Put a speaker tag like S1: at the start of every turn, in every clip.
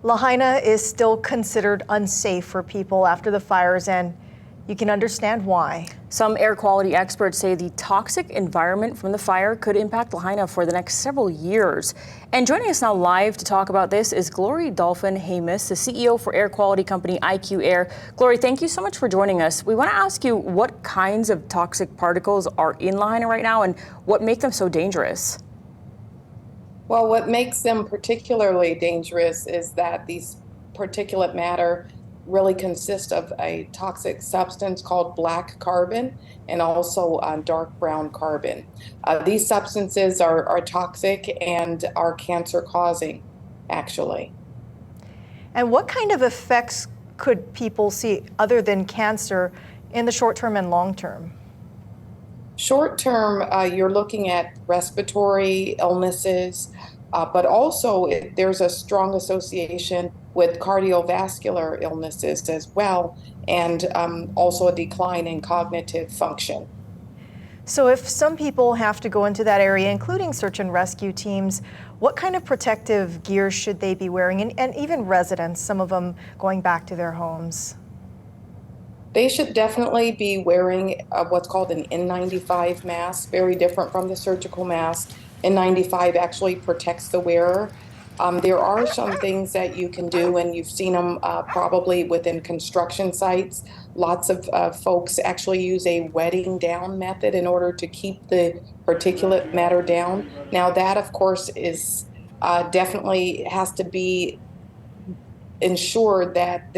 S1: Lahaina is still considered unsafe for people after the fires, and you can understand why.
S2: Some air quality experts say the toxic environment from the fire could impact Lahaina for the next several years. And joining us now live to talk about this is Glory Dolphin-Hamis, the CEO for air quality company IQ Air. Glory, thank you so much for joining us. We want to ask you what kinds of toxic particles are in Lahaina right now and what make them so dangerous?
S3: Well, what makes them particularly dangerous is that these particulate matter really consist of a toxic substance called black carbon and also dark brown carbon. These substances are toxic and are cancer causing, actually.
S1: And what kind of effects could people see other than cancer in the short term and long term?
S3: Short term, you're looking at respiratory illnesses, but also there's a strong association with cardiovascular illnesses as well, and also a decline in cognitive function.
S1: So if some people have to go into that area, including search and rescue teams, what kind of protective gear should they be wearing? And even residents, some of them going back to their homes?
S3: They should definitely be wearing what's called an N95 mask, very different from the surgical mask. N95 actually protects the wearer. There are some things that you can do, and you've seen them probably within construction sites. Lots of folks actually use a wetting down method in order to keep the particulate matter down. Now that, of course, is definitely has to be ensured that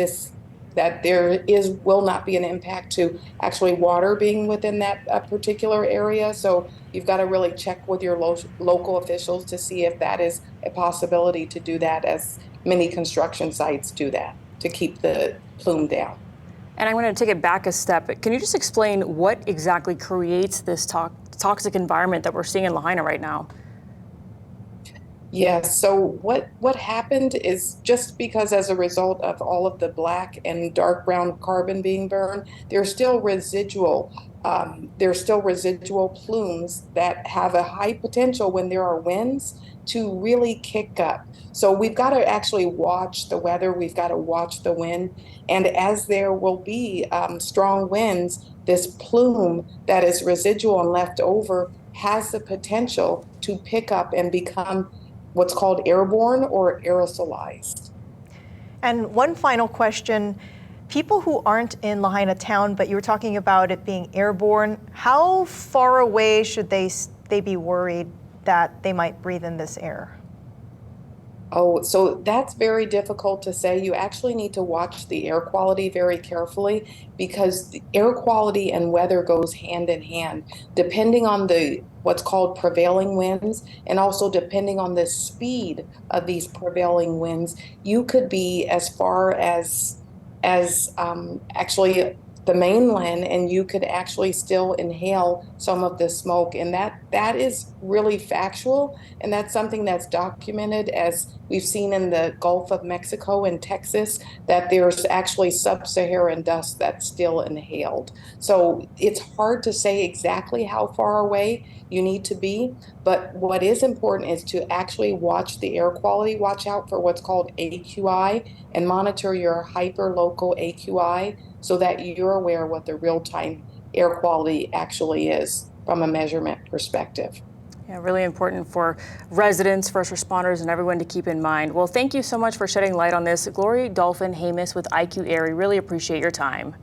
S3: there will not be an impact to actually water being within that particular area. So you've got to really check with your local officials to see if that is a possibility to do that, as many construction sites do that, to keep the plume down.
S2: And I'm going to take it back a step. Can you just explain what exactly creates this toxic environment that we're seeing in Lahaina right now?
S3: Yes, so what happened is, just because as a result of all of the black and dark brown carbon being burned, there's still residual plumes that have a high potential when there are winds to really kick up. So we've got to actually watch the weather, we've got to watch the wind, and as there will be strong winds, this plume that is residual and left over has the potential to pick up and become what's called airborne or aerosolized.
S1: And one final question, people who aren't in Lahaina town, but you were talking about it being airborne, how far away should they be worried that they might breathe in this air?
S3: Oh, so that's very difficult to say. You actually need to watch the air quality very carefully, because the air quality and weather goes hand in hand, depending on what's called prevailing winds, and also depending on the speed of these prevailing winds. You could be as far as actually the mainland, and you could actually still inhale some of the smoke, and that is really factual, and that's something that's documented, as we've seen in the Gulf of Mexico and Texas, that there's actually sub-Saharan dust that's still inhaled. So it's hard to say exactly how far away you need to be, but what is important is to actually watch the air quality, watch out for what's called AQI, and monitor your hyperlocal AQI, so that you're aware what the real-time air quality actually is from a measurement perspective.
S2: Yeah, really important for residents, first responders, and everyone to keep in mind. Well, thank you so much for shedding light on this. Glory Dolphin-Hamis with IQ Air. We really appreciate your time.